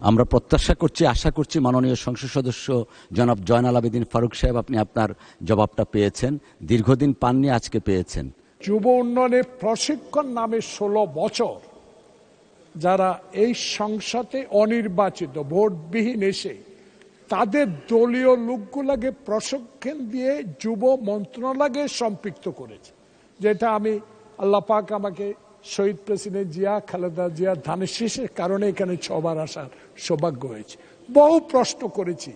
আমরা প্রত্যাশা করছি, আশা করছি মাননীয় সংসদ সদস্য জনাব জয়নাল আবেদীন ফারুক সাহেব আপনি আপনার জবাবটা পেয়েছেন, দীর্ঘদিন পাননি, আজকে পেয়েছেন। যুব উন্নয়নে প্রশিক্ষণ নামে 16 বছর যারা এই সংসদে অনির্বাচিত ভোটবিহীন এসে তাদের দলীয় লোকগুলোকে প্রশিক্ষণ দিয়ে যুব মন্ত্রণালয়কে সম্পৃক্ত করেছে, যেটা আমি আল্লাহ পাক আমাকে শহীদ প্রেসিডেন্ট জিয়া খালেদা জিয়া ধানের শীষের কারণে এখানে 6 বার আসার সৌভাগ্য হয়েছে। বহু প্রশ্ন করেছি,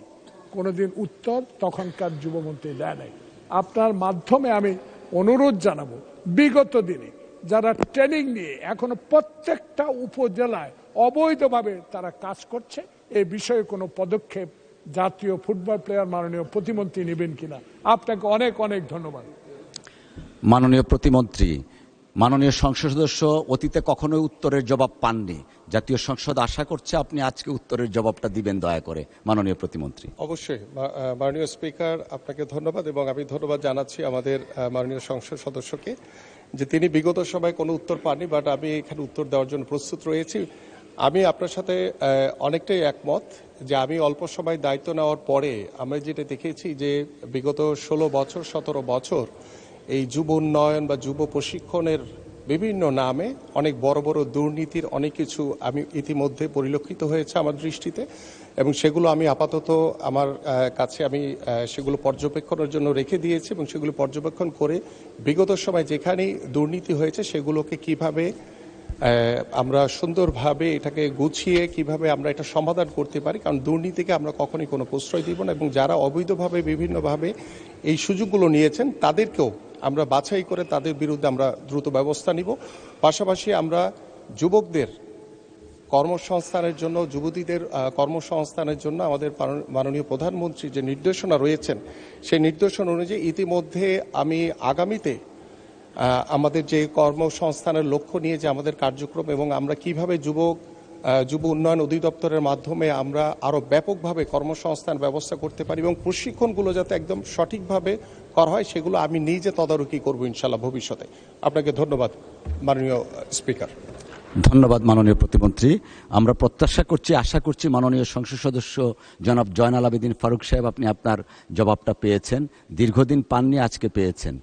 কোনোদিন উত্তর তখনকার যুবমন্ত্রী দেয় নাই। আপনার মাধ্যমে আমি অনুরোধ জানাবো, বিগত দিনে যারা ট্রেনিং নিয়ে এখনো প্রত্যেকটা উপজেলায় অবৈধভাবে তারা কাজ করছে, এই বিষয়ে কোনো পদক্ষেপ জাতীয় ফুটবল প্লেয়ার মাননীয় প্রতিমন্ত্রী নেবেন কিনা। আপনাকে অনেক অনেক ধন্যবাদ। মাননীয় প্রতিমন্ত্রী, মাননীয় সংসদ সদস্য অতীতে কখনোই উত্তরের জবাব পাননি, জাতীয় সংসদ আশা করছে আপনি আজকে উত্তরের জবাবটা দিবেন দয়া করে। মাননীয় প্রতিমন্ত্রী। অবশ্যই মাননীয় স্পিকার, আপনাকে ধন্যবাদ এবং আমি ধন্যবাদ জানাচ্ছি আমাদের মাননীয় সংসদ সদস্যকে যে তিনি বিগত সময় কোনো উত্তর পাননি, বাট আমি এখানে উত্তর দেওয়ার জন্য প্রস্তুত রয়েছি। আমি আপনার সাথে অনেকটাই একমত যে আমি অল্প সময় দায়িত্ব নেওয়ার পরে আমরা যেটা দেখেছি যে বিগত 16 বছর 17 বছর এই যুব উন্নয়ন বা যুব প্রশিক্ষণের বিভিন্ন নামে অনেক বড় বড় দুর্নীতির অনেক কিছু আমি ইতিমধ্যে পরিলক্ষিত হয়েছে আমার দৃষ্টিতে, এবং সেগুলো আমি আপাতত আমার কাছে আমি সেগুলো পর্যবেক্ষণের জন্য রেখে দিয়েছি এবং সেগুলো পর্যবেক্ষণ করে বিগত সময় যেখানেই দুর্নীতি হয়েছে সেগুলোকে কিভাবে আমরা সুন্দরভাবে এটাকে গুছিয়ে কিভাবে আমরা এটা সমাধান করতে পারি, কারণ দুর্নীতিকে আমরা কখনোই কোনো প্রশ্রয় দিব না এবং যারা অবৈধভাবে বিভিন্নভাবে এই সুযোগগুলো নিয়েছেন তাদেরকেও আমরা বাছাই করে তাদের বিরুদ্ধে আমরা দ্রুত ব্যবস্থা নিব। পাশাপাশি আমরা যুবকদের কর্মসংস্থানের জন্য, যুবতীদের কর্মসংস্থানের জন্য আমাদের মাননীয় প্রধানমন্ত্রী যে নির্দেশনা রয়েছেন সেই নির্দেশনা অনুযায়ী ইতিমধ্যে আমি আগামীতে আমাদের যে কর্মসংস্থানের লক্ষ্য নিয়ে যে আমাদের কার্যক্রম এবং আমরা কিভাবে যুব উন্নয়ন অধিদপ্তরের মাধ্যমে আমরা আরও ব্যাপকভাবে কর্মসংস্থান ব্যবস্থা করতে পারি এবং প্রশিক্ষণগুলো যাতে একদম সঠিকভাবে করা হয় সেগুলো আমি নিজে তদারকি করব ইনশাল্লাহ ভবিষ্যতে। আপনাকে ধন্যবাদ মাননীয় স্পিকার। ধন্যবাদ মাননীয় প্রতিমন্ত্রী। আমরা প্রত্যাশা করছি, আশা করছি মাননীয় সংসদ সদস্য জনাব জয়নাল আবেদীন ফারুক সাহেব আপনি আপনার জবাবটা পেয়েছেন, দীর্ঘদিন পাননি, আজকে পেয়েছেন।